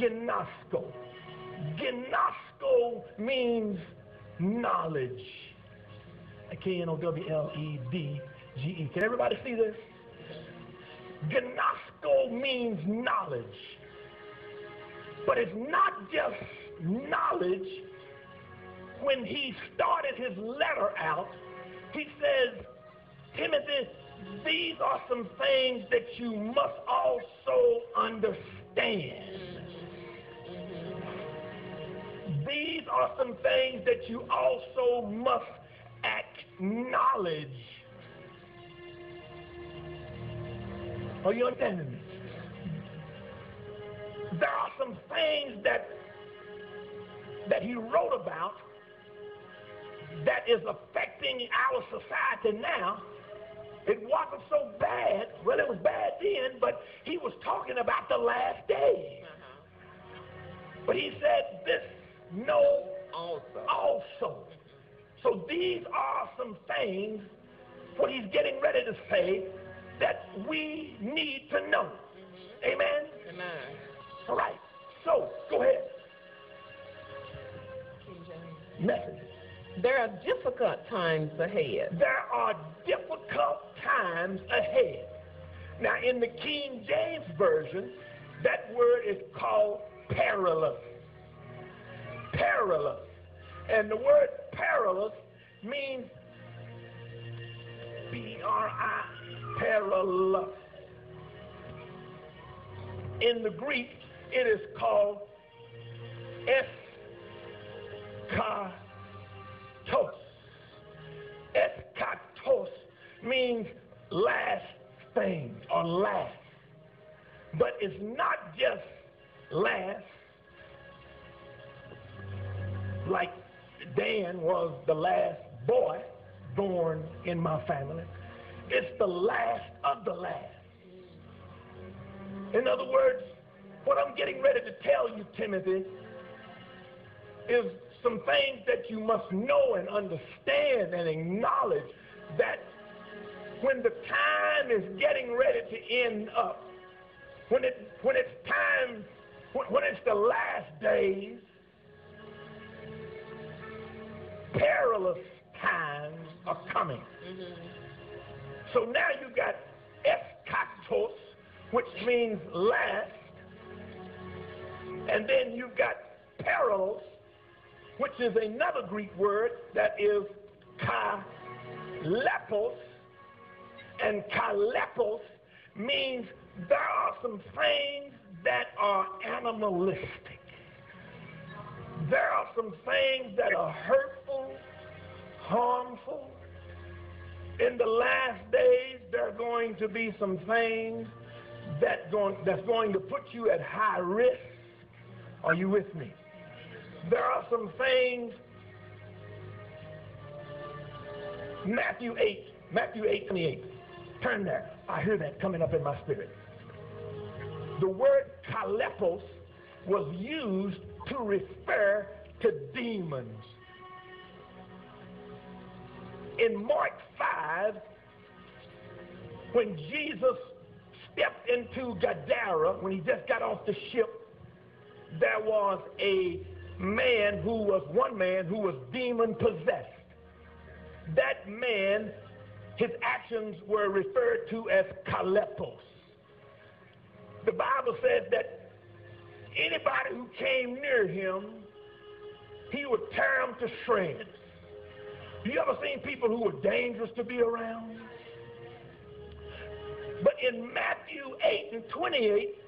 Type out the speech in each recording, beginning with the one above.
gnosko. Gnosko means knowledge. Knowledge. Can everybody see this? Gnosko means knowledge. But it's not just knowledge. When he started his letter out, he says, Timothy, these are some things that you must also understand. These are some things that you also must acknowledge. Are you understanding me? There are some things that he wrote about that is affecting our society now. It wasn't so bad. Well, it was bad then, but he was talking about the last days. But he said this, know also. So these are some things, what he's getting ready to say, that we need to know. Amen? Amen. All right. So, go ahead. Message. There are difficult times ahead. There are difficult times ahead. Now, in the King James Version, that word is called perilous. Perilous. And the word perilous means P-R-I, perilous. In the Greek, it is called eskatos. Eskatos means last thing or last. But it's not just last, like Dan was the last boy born in my family. It's the last of the last. In other words, what I'm getting ready to tell you, Timothy, is some things that you must know and understand and acknowledge, that when the time is getting ready to end up, when it's time, when it's the last days, perilous times are coming. So now you got eskatos, which means last, and then you've got perilous, which is another Greek word that is kalepos, and kalepos means there are some things that are animalistic. There are some things that are hurtful, harmful. In the last days, there are going to be some things that's going to put you at high risk. Are you with me? There are some things, Matthew 8:28. Turn there. I hear that coming up in my spirit. The word kalepos was used to refer to demons. In Mark 5, when Jesus stepped into Gadara, when he just got off the ship, there was one man who was demon possessed. That man, his actions were referred to as kalepos. The Bible says that anybody who came near him, he would tear them to shreds. You ever seen people who were dangerous to be around? But in Matthew 8:28,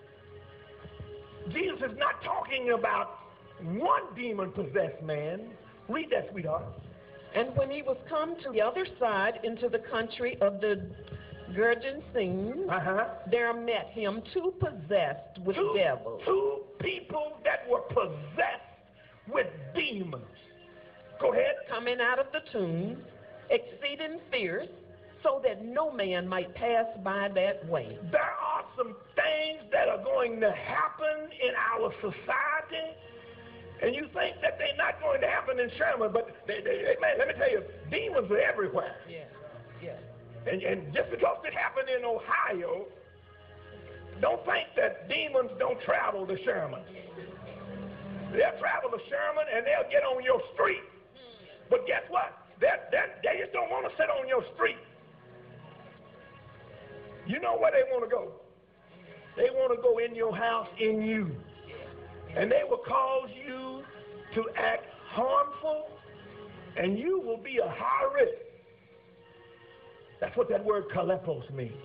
Jesus is not talking about one demon-possessed man. Read that, sweetheart. And when he was come to the other side into the country of the Gergesenes, there met him two possessed with devils. Two people that were possessed with demons. Go ahead. Coming out of the tomb, exceeding fierce, so that no man might pass by that way. There are some things that are going to happen in our society, and you think that they're not going to happen in Sherman, but man, let me tell you, demons are everywhere. Yeah. And just because it happened in Ohio, don't think that demons don't travel to Sherman. They'll travel to Sherman and they'll get on your street. But guess what? They just don't want to sit on your street. You know where they want to go? They want to go in your house in you. And they will cause you to act harmful, and you will be a high risk. That's what that word kalepos means,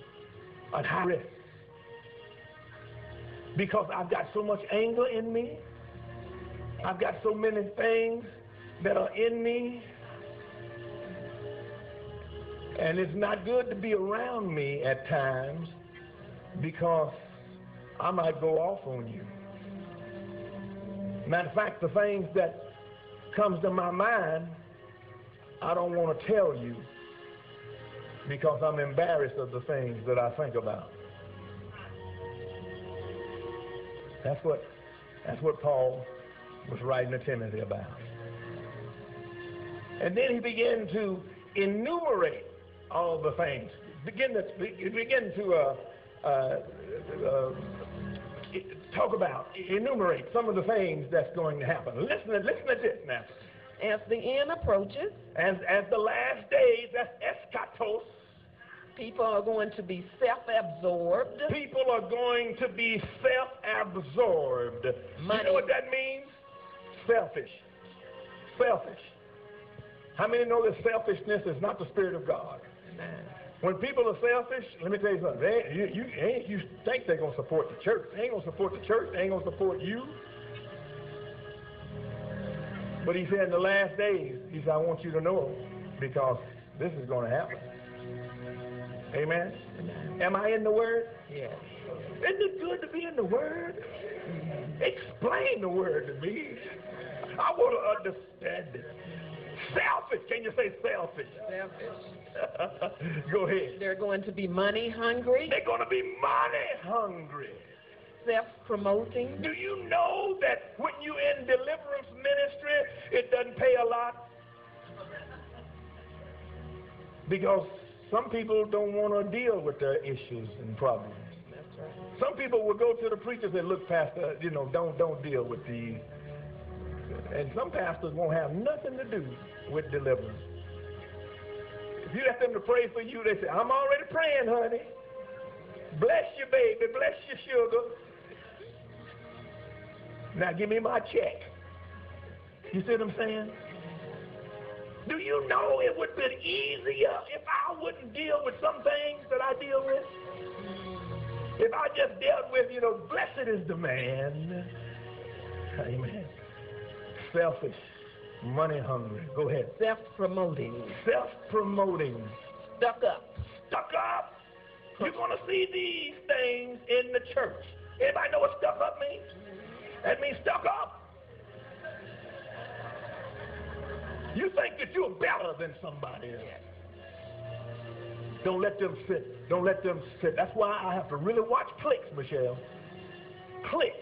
a high risk. Because I've got so much anger in me. I've got so many things that are in me. And it's not good to be around me at times because I might go off on you. Matter of fact, the things that comes to my mind, I don't want to tell you because I'm embarrassed of the things that I think about. That's what Paul was writing to Timothy about. And then he began to enumerate all the things. Begin to talk about, enumerate some of the things that's going to happen. Listen at this now. As the end approaches, as the last days, that's eschatos. People are going to be self-absorbed. People are going to be self-absorbed. Money. You know what that means? Selfish. Selfish. How many know that selfishness is not the Spirit of God? When people are selfish, let me tell you something. You think they're going to support the church. They ain't going to support the church. They ain't going to support you. But he said in the last days, he said, I want you to know because this is going to happen. Amen? Am I in the Word? Yes. Isn't it good to be in the Word? Explain the Word to me. I want to understand it. Selfish. Can you say selfish? Selfish. Go ahead. They're going to be money hungry. They're going to be money hungry. Self-promoting. Do you know that when you're in deliverance ministry, it doesn't pay a lot? Because some people don't want to deal with their issues and problems. That's right. Some people will go to the preacher and say, look, Pastor, don't deal with these. And some pastors won't have nothing to do with deliverance. If you ask them to pray for you, they say, I'm already praying, honey. Bless you, baby. Bless you, sugar. Now give me my check. You see what I'm saying? Do you know it would have been easier if I wouldn't deal with some things that I deal with? If I just dealt with, blessed is the man. Amen. Selfish, money hungry. Go ahead. Self-promoting. Self-promoting. Stuck up. Stuck up. You're going to see these things in the church. Anybody know what stuck up means? That means stuck up. You think that you're better than somebody else. Don't let them sit. Don't let them sit. That's why I have to really watch cliques, Michelle. Cliques.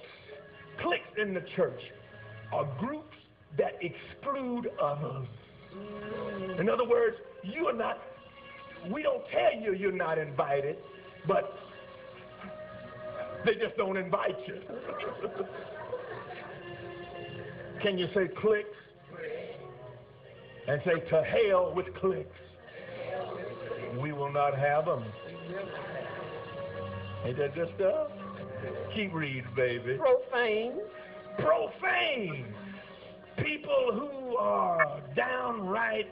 Cliques in the church are groups that exclude others. In other words, you are not, we don't tell you you're not invited, but they just don't invite you. Can you say cliques? And say, to hell with cliques. We will not have them. Ain't that just stuff? Keep reading, baby. Profane. Profane. People who are downright